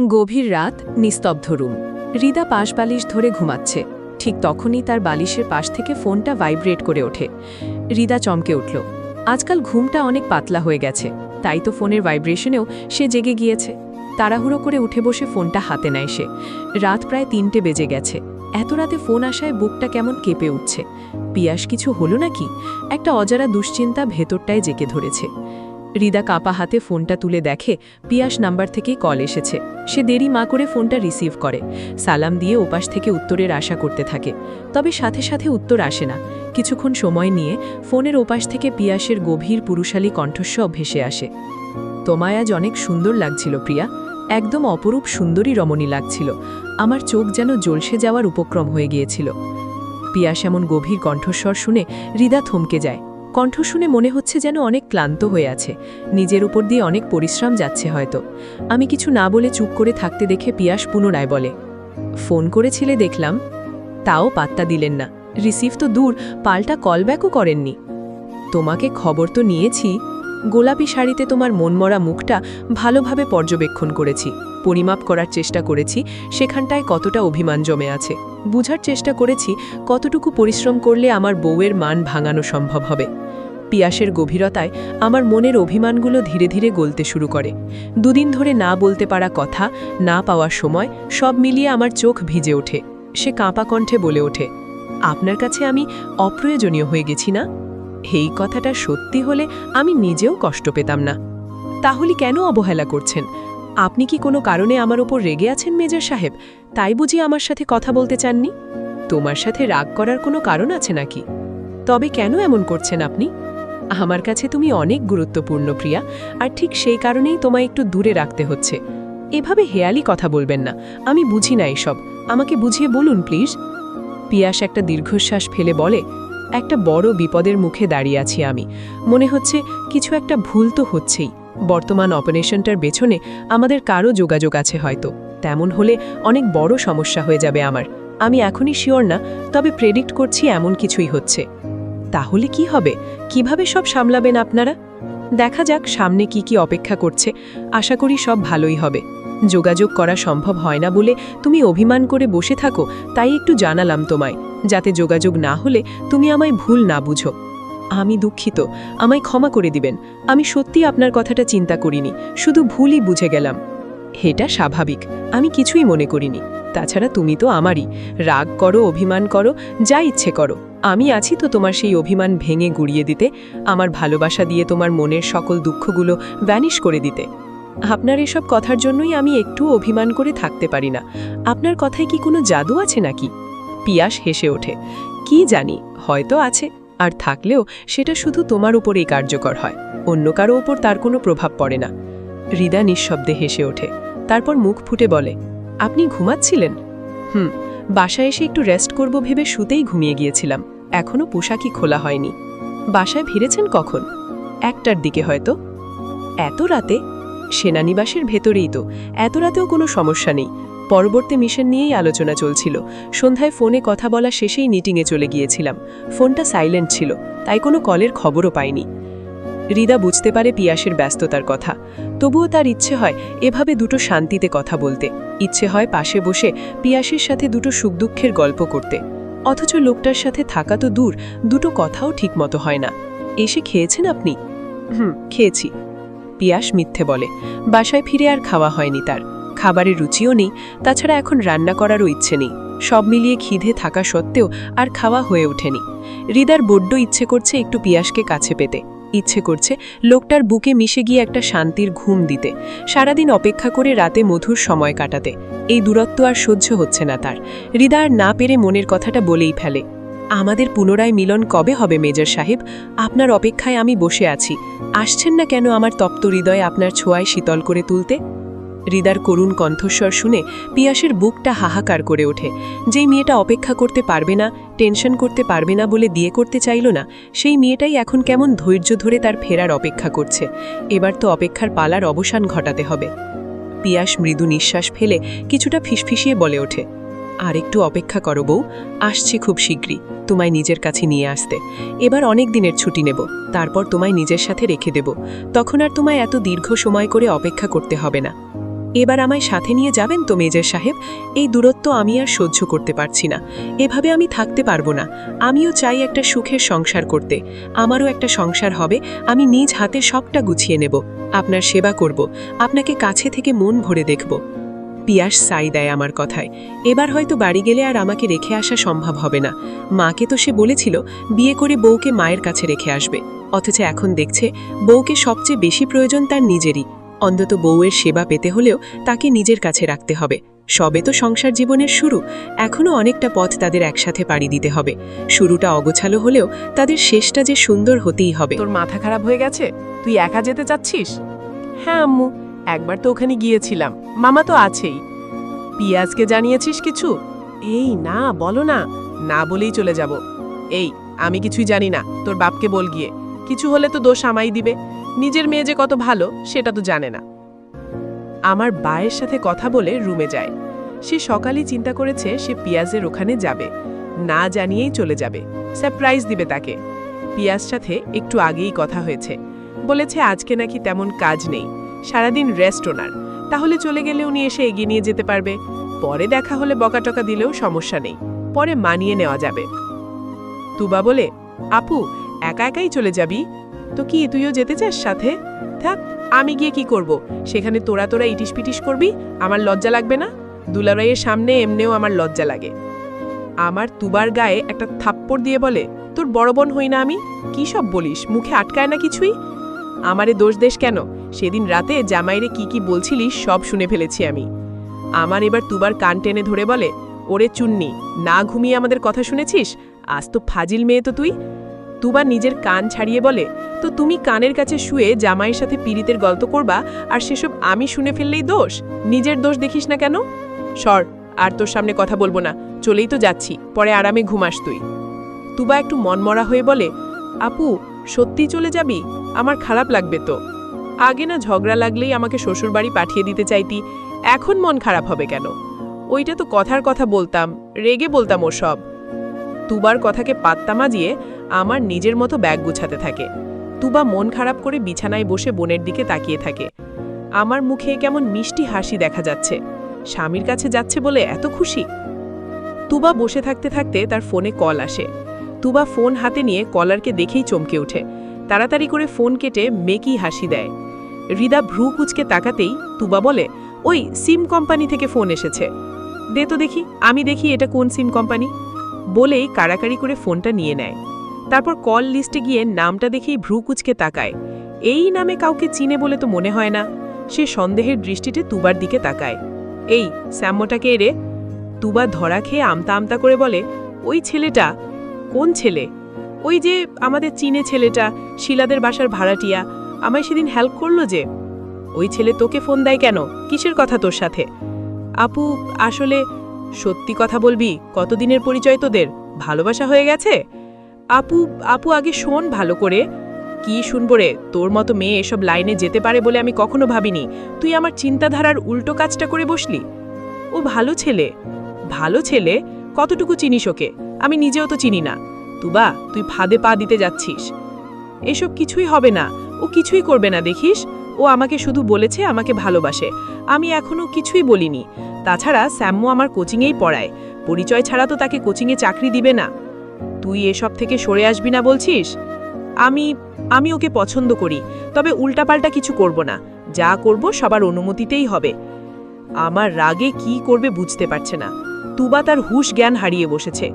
গভীর রাত, নিস্তব্ধ রুম। হৃদা পাশ বালিশ ধরে ঘুমাচ্ছে। ঠিক তখনই তার বালিশের পাশ থেকে ফোনটা ভাইব্রেট করে ওঠে। হৃদা চমকে উঠল। আজকাল ঘুমটা অনেক পাতলা হয়ে গেছে, তাই তো ফোনের ভাইব্রেশনেও সে জেগে গিয়েছে। তাড়াহুড়ো করে উঠে বসে ফোনটা হাতে নেয় সে। রাত প্রায় ৩টে বেজে গেছে। এত রাতে ফোন আসায় বুকটা কেমন কেঁপে উঠছে। পিয়াস কিছু হলো নাকি? একটা অজানা দুশ্চিন্তা ভেতরটায় জেকে ধরেছে। হৃদা কাঁপা হাতে ফোনটা তুলে দেখে পিয়াস নাম্বার থেকেই কল এসেছে। সে দেরি মা করে ফোনটা রিসিভ করে, সালাম দিয়ে ওপাশ থেকে উত্তরের আশা করতে থাকে। তবে সাথে সাথে উত্তর আসে না। কিছুক্ষণ সময় নিয়ে ফোনের ওপাশ থেকে পিয়াসের গভীর পুরুষালী কণ্ঠস্বর ভেসে আসে। তোমায় আজ অনেক সুন্দর লাগছিল প্রিয়া, একদম অপরূপ সুন্দরী রমণী লাগছিল। আমার চোখ যেন জ্বলসে যাওয়ার উপক্রম হয়ে গিয়েছিল। পিয়াস এমন গভীর কণ্ঠস্বর শুনে হৃদা থমকে যায়। কণ্ঠ শুনে মনে হচ্ছে যেন অনেক ক্লান্ত হয়ে আছে, নিজের উপর দিয়ে অনেক পরিশ্রম যাচ্ছে হয়তো। আমি কিছু না বলে চুপ করে থাকতে দেখে পিয়াস পুনরায় বলে, ফোন করেছিলে দেখলাম। তাও পাত্তা দিলেন না। রিসিভ তো দূর, পাল্টা কলব্যাকও করেননি। তোমাকে খবর তো নিয়েছি। গোলাপি শাড়িতে তোমার মনমরা মুখটা ভালোভাবে পর্যবেক্ষণ করেছি, পরিমাপ করার চেষ্টা করেছি সেখানটায় কতটা অভিমান জমে আছে। বুঝার চেষ্টা করেছি কতটুকু পরিশ্রম করলে আমার বউয়ের মান ভাঙানো সম্ভব হবে। পিয়াসের গভীরতায় আমার মনের অভিমানগুলো ধীরে ধীরে গলতে শুরু করে। দুদিন ধরে না বলতে পারা কথা, না পাওয়ার সময়, সব মিলিয়ে আমার চোখ ভিজে ওঠে। সে কাঁপা কণ্ঠে বলে ওঠে, আপনার কাছে আমি অপ্রয়োজনীয় হয়ে গেছি না? এই কথাটা সত্যি হলে আমি নিজেও কষ্ট পেতাম না। তাহলে কেন অবহেলা করছেন? আপনি কি কোনো কারণে আমার ওপর রেগে আছেন মেজর সাহেব? তাই বুঝি আমার সাথে কথা বলতে চাননি? তোমার সাথে রাগ করার কোনো কারণ আছে নাকি? তবে কেন এমন করছেন আপনি? আমার কাছে তুমি অনেক গুরুত্বপূর্ণ প্রিয়া, আর ঠিক সেই কারণেই তোমায় একটু দূরে রাখতে হচ্ছে। এভাবে হেয়ালি কথা বলবেন না, আমি বুঝি না এসব। আমাকে বুঝিয়ে বলুন প্লিজ। পিয়াস একটা দীর্ঘশ্বাস ফেলে বলে, একটা বড় বিপদের মুখে দাঁড়িয়ে আছি আমি। মনে হচ্ছে কিছু একটা ভুল তো হচ্ছেই। বর্তমান অপারেশনটার পেছনে আমাদের কারো যোগাযোগ আছে হয়তো। তেমন হলে অনেক বড় সমস্যা হয়ে যাবে আমার। আমি এখনই শিওর না, তবে প্রেডিক্ট করছি এমন কিছুই হচ্ছে। তাহলে কি হবে? কিভাবে সব সামলাবেন আপনারা? দেখা যাক সামনে কি কি অপেক্ষা করছে। আশা করি সব ভালোই হবে। যোগাযোগ করা সম্ভব হয় না বলে তুমি অভিমান করে বসে থাকো, তাই একটু জানালাম তোমায়, যাতে যোগাযোগ না হলে তুমি আমায় ভুল না বুঝো। আমি দুঃখিত, আমায় ক্ষমা করে দিবেন। আমি সত্যি আপনার কথাটা চিন্তা করিনি, শুধু ভুলই বুঝে গেলাম। এটা স্বাভাবিক, আমি কিছুই মনে করিনি। তাছাড়া তুমি তো আমারই। রাগ করো, অভিমান করো, যা ইচ্ছে করো, আমি আছি তো তোমার সেই অভিমান ভেঙে গুড়িয়ে দিতে, আমার ভালোবাসা দিয়ে তোমার মনের সকল দুঃখগুলো ভ্যানিশ করে দিতে। আপনার এসব কথার জন্যই আমি একটু অভিমান করে থাকতে পারি না। আপনার কথায় কি কোনো জাদু আছে নাকি? পিয়াস হেসে ওঠে, কি জানি, হয়তো আছে। আর থাকলেও সেটা শুধু তোমার উপরেই কার্যকর হয়, অন্য কারো ওপর তার কোনো প্রভাব পড়ে না। হৃদা নিঃশব্দে হেসে ওঠে, তারপর মুখ ফুটে বলে, আপনি ঘুমাচ্ছিলেন? বাসায় এসে একটু রেস্ট করব ভেবে শুতেই ঘুমিয়ে গিয়েছিলাম। এখনও পোশাকই খোলা হয়নি। বাসায় ফিরেছেন কখন? 1টার দিকে হয়তো। এত রাতে? সেনানিবাসের ভেতরেই তো, এত রাতেও কোনো সমস্যা নেই। পরবর্তী মিশন নিয়েই আলোচনা চলছিল। সন্ধ্যায় ফোনে কথা বলা শেষেই মিটিংয়ে চলে গিয়েছিলাম। ফোনটা সাইলেন্ট ছিল, তাই কোনো কলের খবরও পাইনি। হৃদা বুঝতে পারে পিয়াসের ব্যস্ততার কথা, তবুও তার ইচ্ছে হয় এভাবে দুটো শান্তিতে কথা বলতে। ইচ্ছে হয় পাশে বসে পিয়াসের সাথে দুটো সুখ দুঃখের গল্প করতে। অথচ লোকটার সাথে থাকা তো দূর, দুটো কথাও ঠিকমতো হয় না। এসে খেয়েছেন আপনি? খেয়েছি। পিয়াস মিথ্যে বলে। বাসায় ফিরে আর খাওয়া হয়নি তার। খাবারের রুচিও নেই, তাছাড়া এখন রান্না করারও ইচ্ছে নেই। সব মিলিয়ে খিদে থাকা সত্ত্বেও আর খাওয়া হয়ে ওঠেনি। হৃদার বড্ড ইচ্ছে করছে একটু পিয়াসকে কাছে পেতে। ইচ্ছে করছে লোকটার বুকে মিশে গিয়ে একটা শান্তির ঘুম দিতে, সারাদিন অপেক্ষা করে রাতে মধুর সময় কাটাতে। এই দূরত্ব আর সহ্য হচ্ছে না তার। হৃদা আর না পেরে মনের কথাটা বলেই ফেলে, আমাদের পুনরায় মিলন কবে হবে মেজর সাহেব? আপনার অপেক্ষায় আমি বসে আছি। আসছেন না কেন আমার তপ্ত হৃদয়ে আপনার ছোঁয়ায় শীতল করে তুলতে? হৃদার করুণ কণ্ঠস্বর শুনে পিয়াসের বুকটা হাহাকার করে ওঠে। যেই মেয়েটা অপেক্ষা করতে পারবে না, টেনশন করতে পারবে না বলে বিয়ে করতে চাইল না, সেই মেয়েটাই এখন কেমন ধৈর্য ধরে তার ফেরার অপেক্ষা করছে। এবার তো অপেক্ষার পালার অবসান ঘটাতে হবে। পিয়াস মৃদু নিঃশ্বাস ফেলে কিছুটা ফিসফিসিয়ে বলে ওঠে, আর একটু অপেক্ষা করো বউ, আসছি খুব শীঘ্রই তোমায় নিজের কাছে নিয়ে আসতে। এবার অনেক দিনের ছুটি নেব, তারপর তোমায় নিজের সাথে রেখে দেব। তখন আর তোমায় এত দীর্ঘ সময় করে অপেক্ষা করতে হবে না। এবার আমায় সাথে নিয়ে যাবেন তো মেজর সাহেব? এই দূরত্ব আমি আর সহ্য করতে পারছি না। এভাবে আমি থাকতে পারবো না। আমিও চাই একটা সুখের সংসার করতে। আমারও একটা সংসার হবে, আমি নিজ হাতে সবটা গুছিয়ে নেব, আপনার সেবা করব, আপনাকে কাছে থেকে মন ভরে দেখব। পিয়াস সাই দেয় আমার কথায়। এবার হয়তো বাড়ি গেলে আর আমাকে রেখে আসা সম্ভব হবে না। মাকে তো সে বলেছিল বিয়ে করে বউকে মায়ের কাছে রেখে আসবে, অথচ এখন দেখছে বউকে সবচেয়ে বেশি প্রয়োজন তার নিজেরই। অন্তত বউয়ের সেবা পেতে হলেও তাকে নিজের কাছে রাখতে হবে। সবে তো সংসার জীবনের শুরু, এখনও অনেকটা পথ তাদের একসাথে পাড়ি দিতে হবে। শুরুটা অগোছালো হলেও তাদের শেষটা যে সুন্দর হতেই হবে। তোর মাথা খারাপ হয়ে গেছে? তুই একা যেতে চাচ্ছিস? হ্যাঁ আম্মু, একবার তো ওখানে গিয়েছিলাম, মামা তো আছেই। পিয়াজকে জানিয়েছিস কিছু? এই না, বলো না। না বলেই চলে যাব। এই, আমি কিছুই জানি না, তোর বাপকে বল গিয়ে। কিছু হলে তো দোষ আমাই দিবে। নিজের মেয়ে যে কত ভালো সেটা তো জানে না। আমার বায়ের সাথে কথা বলে রুমে যায়। সে সকালেই চিন্তা করেছে সে পিয়াজের ওখানে যাবে, না জানিয়েই চলে যাবে, সারপ্রাইজ দিবে তাকে। পিয়াজ সাথে একটু আগেই কথা হয়েছে, বলেছে আজকে নাকি তেমন কাজ নেই, সারাদিন রেস্ট ওনার, তাহলে চলে গেলে উনি এসে এগিয়ে নিয়ে যেতে পারবে। পরে দেখা হলে বকাটকা দিলেও সমস্যা নেই, পরে মানিয়ে নেওয়া যাবে। তুবা বলে, আপু একা একাই চলে যাবি? তো কি তুইও যেতে চাস সাথে? থাক, আমি গিয়ে কি করব? সেখানে তোরা তোরা ইটিস পিটিস করবি, আমার লজ্জা লাগবে না? দুলারাইয়ের সামনে এমনেও আমার লজ্জা লাগে। আমার তুবার গায়ে একটা থাপ্পড় দিয়ে বলে, তোর বড় বোন হই না আমি? কি সব বলিস, মুখে আটকায় না কিছুই। আমারে দোষ দেশ কেন? সেদিন রাতে জামাইরে কি কি বলছিলিস সব শুনে ফেলেছি আমি। আমার এবার তুবার কান টেনে ধরে বলে, ওরে চুন্নি, না ঘুমিয়ে আমাদের কথা শুনেছিস? আজ তো ফাজিল মেয়ে তো তুই। তুবা নিজের কান ছাড়িয়ে বলে, তো তুমি কানের কাছে শুয়ে জামাইয়ের সাথে পীড়িতের গল্প করবা, আর সেসব আমি শুনে ফেললেই দোষ? নিজের দোষ দেখিস না কেন? সর, আর তোর সামনে কথা বলবো না, চলেই তো যাচ্ছি, পরে আরামে ঘুমাস তুই। তুবা একটু মনমরা হয়ে বলে, আপু সত্যি চলে যাবি? আমার খারাপ লাগবে তো। আগে না ঝগড়া লাগলেই আমাকে শ্বশুরবাড়ি পাঠিয়ে দিতে চাইতি, এখন মন খারাপ হবে কেন? ওইটা তো কথার কথা বলতাম, রেগে বলতাম ওসব। তুবার কথাকে পাত্তা মাজিয়ে আমার নিজের মতো ব্যাগ গুছাতে থাকে। তুবা মন খারাপ করে বিছানায় বসে বোনের দিকে তাকিয়ে থাকে। আমার মুখে কেমন মিষ্টি হাসি দেখা যাচ্ছে, স্বামীর কাছে যাচ্ছে বলে এত খুশি। তুবা বসে থাকতে থাকতে তার ফোনে কল আসে। তুবা ফোন হাতে নিয়ে কলারকে দেখেই চমকে ওঠে, তাড়াতাড়ি করে ফোন কেটে মেকি হাসি দেয়। হৃদা ভ্রু কুচকে তাকাতেই তুবা বলে, ওই সিম কোম্পানি থেকে ফোন এসেছে, দে তো দেখি, আমি দেখি এটা কোন সিম কোম্পানি। বলেই কাড়াকাড়ি করে ফোনটা নিয়ে নেয়। তারপর কল লিস্টে গিয়ে নামটা দেখেই ভ্রু কুচকে তাকায়। এই নামে কাউকে চিনে বলে তো মনে হয় না। সে সন্দেহের দৃষ্টিতে তুবার দিকে তাকায়। এই স্যাম্মটাকে রে? তুবা ধরা খেয়ে আমতা আমতা করে বলে, ওই ছেলেটা। কোন ছেলে? ওই যে আমাদের চীনে ছেলেটা, শিলাদের বাসার ভাড়াটিয়া, আমায় সেদিন হেল্প করলো যে। ওই ছেলে তোকে ফোন দেয় কেন? কিসের কথা তোর সাথে? আপু আসলে, সত্যি কথা বলবি, কতদিনের পরিচয় তোদের? ভালোবাসা হয়ে গেছে? আপু আপু আগে শোন ভালো করে। কি শুনবো রে? তোর মতো মেয়ে এসব লাইনে যেতে পারে বলে আমি কখনো ভাবিনি। তুই আমার চিন্তাধারার উল্টো কাজটা করে বসলি। ও ভালো ছেলে। ভালো ছেলে? কতটুকু চিনিস ওকে? আমি নিজেও তো চিনি না। তুবা, তুই ফাঁদে পা দিতে যাচ্ছিস। এসব কিছুই হবে না, ও কিছুই করবে না দেখিস। ও আমাকে শুধু বলেছে আমাকে ভালোবাসে, আমি এখনো কিছুই বলিনি। তাছাড়া স্যাম্মু আমার কোচিংয়েই পড়ায়, পরিচয় ছাড়া তো তাকে কোচিংয়ে চাকরি দিবে না। তুই এসব থেকে সরে আসবি না বলছিস? আমি ওকে পছন্দ করি, তবে উল্টাপাল্টা কিছু করব না, যা করব সবার অনুমতিতেই হবে। আমার রাগে কি করবে বুঝতে পারছে না। তুবা তার হুঁশ জ্ঞান হারিয়ে বসেছে।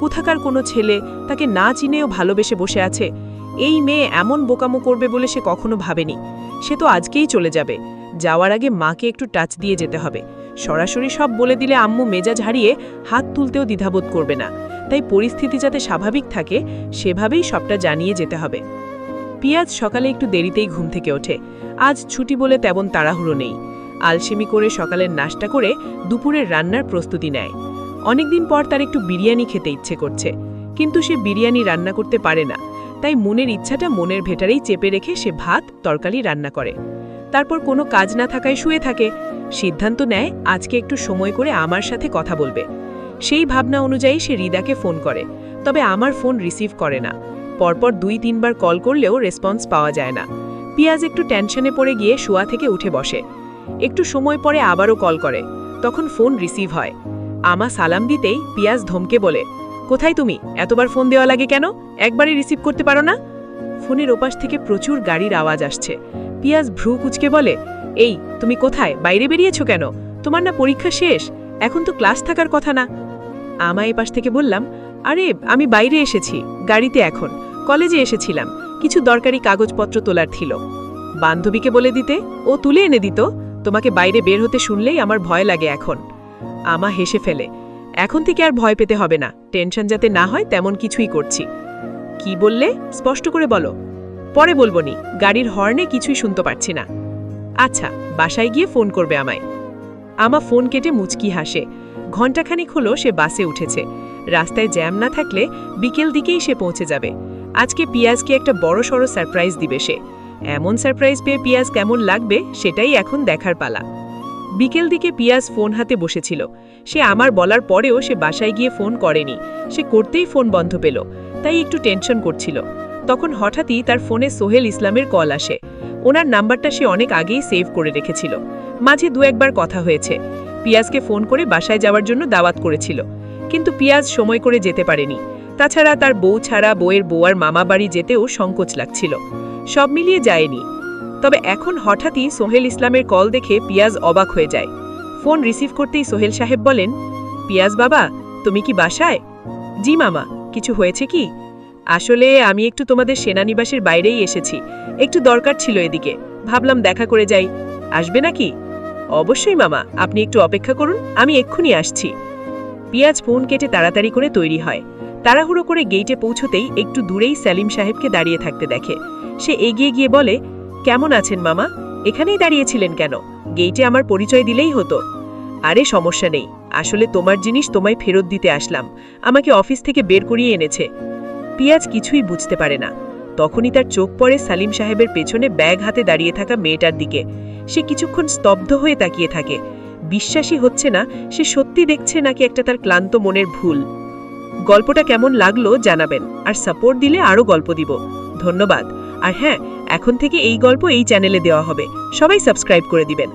কোথাকার কোনো ছেলে তাকে না চিনেও ভালোবেসে বসে আছে। এই মেয়ে এমন বোকামো করবে বলে সে কখনো ভাবেনি। সে তো আজকেই চলে যাবে, যাওয়ার আগে মাকে একটু টাচ দিয়ে যেতে হবে। সরাসরি সব বলে দিলে আম্মু মেজাজ হারিয়ে হাত তুলতেও দ্বিধাবোধ করবে না, তাই পরিস্থিতি যাতে স্বাভাবিক থাকে সেভাবেই সবটা জানিয়ে যেতে হবে। পিয়াজ সকালে একটু দেরিতেই ঘুম থেকে ওঠে। আজ ছুটি বলে তেমন তাড়াহুড়ো নেই। আলসেমি করে সকালের নাশতা করে দুপুরের রান্নার প্রস্তুতি নেয়। অনেকদিন পর তার একটু বিরিয়ানি খেতে ইচ্ছে করছে, কিন্তু সে বিরিয়ানি রান্না করতে পারে না, তাই মনের ইচ্ছাটা মনের ভেতরেই চেপে রেখে সে ভাত তরকারি রান্না করে। তারপর কোনো কাজ না থাকায় শুয়ে থাকে। সিদ্ধান্ত নেয় আজকে একটু সময় করে আমার সাথে কথা বলবে। সেই ভাবনা অনুযায়ী সে হৃদাকে ফোন করে, তবে আমার ফোন রিসিভ করে না। পরপর 2-3 বার কল করলেও রেসপন্স পাওয়া যায় না। পিয়াজ একটু টেনশনে পড়ে গিয়ে শোয়া থেকে উঠে বসে। একটু সময় পরে আবারও কল করে। তখন ফোন রিসিভ হয়। আমা সালাম দিতেই পিয়াজ ধমকে বলে, কোথায় তুমি? এতবার ফোন দেওয়া লাগে কেন? একবারই রিসিভ করতে পারো না? ফোনের ওপাশ থেকে প্রচুর গাড়ির আওয়াজ আসছে। পিয়াজ ভ্রু কুচকে বলে, এই তুমি কোথায়? বাইরে বেরিয়েছো কেন? তোমার না পরীক্ষা শেষ? এখন তো ক্লাস থাকার কথা না। আমা এপাশ থেকে বললাম, আরে আমি বাইরে এসেছি, গাড়িতে এখন, কলেজে এসেছিলাম, কিছু দরকারি কাগজপত্র তোলার ছিল। বান্ধবীকে বলে দিতে, ও তুলে এনে দিত। তোমাকে বাইরে বের হতে শুনলেই আমার ভয় লাগে এখন। আমা হেসে ফেলে, এখন থেকে আর ভয় পেতে হবে না, টেনশন যাতে না হয় তেমন কিছুই করছি। কি বললে? স্পষ্ট করে বলো। পরে বলবনি, গাড়ির হর্নে কিছুই শুনতে পারছি না। আচ্ছা, বাসায় গিয়ে ফোন করবে আমায়। আমা ফোন কেটে মুচকি হাসে। ঘণ্টাখানিক হলো সে বাসে উঠেছে। রাস্তায় জ্যাম না থাকলে বিকেল দিকেই সে পৌঁছে যাবে। আজকে পিয়াজকে একটা বড়সড় সারপ্রাইজ দিবে সে। এমন সারপ্রাইজ পেয়ে পিয়াজ কেমন লাগবে সেটাই এখন দেখার পালা। বিকেল দিকে পিয়াজ ফোন হাতে বসেছিল। সে আমার বলার পরেও সে বাসায় গিয়ে ফোন করেনি। সে করতেই ফোন বন্ধ পেল, তাই একটু টেনশন করছিল। তখন হঠাৎই তার ফোনে সোহেল ইসলামের কল আসে। ওনার নাম্বারটা সে অনেক আগেই সেভ করে রেখেছিল। মাঝে দু একবার কথা হয়েছে। পিয়াজকে ফোন করে বাসায় যাওয়ার জন্য দাওয়াত করেছিল, কিন্তু পিয়াজ সময় করে যেতে পারেনি। তাছাড়া তার বউ ছাড়া বউয়ের বউয়ার মামা বাড়ি যেতেও সংকোচ লাগছিল। সব মিলিয়ে যায়নি। তবে এখন হঠাৎই সোহেল ইসলামের কল দেখে পিয়াজ অবাক হয়ে যায়। ফোন রিসিভ করতেই সোহেল সাহেব বলেন, পিয়াজ বাবা, তুমি কি বাসায়? জি মামা, কিছু হয়েছে কি? আসলে আমি একটু তোমাদের সেনানিবাসের বাইরেই এসেছি, একটু দরকার ছিল এদিকে, ভাবলাম দেখা করে যাই। আসবে নাকি? অবশ্যই মামা, আপনি একটু অপেক্ষা করুন, আমি এক্ষুনি আসছি। পিয়াজ ফোন কেটে তাড়াতাড়ি করে তৈরি হয়। তাড়াহুড়ো করে গেইটে পৌঁছতেই একটু দূরেই সেলিম সাহেবকে দাঁড়িয়ে থাকতে দেখে। সে এগিয়ে গিয়ে বলে, কেমন আছেন মামা? এখানেই দাঁড়িয়েছিলেন কেন? গেইটে আমার পরিচয় দিলেই হতো। আরে সমস্যা নেই, আসলে তোমার জিনিস তোমায় ফেরত দিতে আসলাম, আমাকে অফিস থেকে বের করিয়ে এনেছে। পিয়াজ কিছুই বুঝতে পারে না। তখনই তার চোখ পড়ে সালিম সাহেবের পেছনে ব্যাগ হাতে দাঁড়িয়ে থাকা মেয়েটার দিকে। সে কিছুক্ষণ স্তব্ধ হয়ে তাকিয়ে থাকে। বিশ্বাসই হচ্ছে না সে সত্যি দেখছে নাকি একটা তার ক্লান্ত মনের ভুল। গল্পটা কেমন লাগলো জানাবেন, আর সাপোর্ট দিলে আরও গল্প দিব। ধন্যবাদ। আর হ্যাঁ, এখন থেকে এই গল্প এই চ্যানেলে দেওয়া হবে, সবাই সাবস্ক্রাইব করে দিবেন।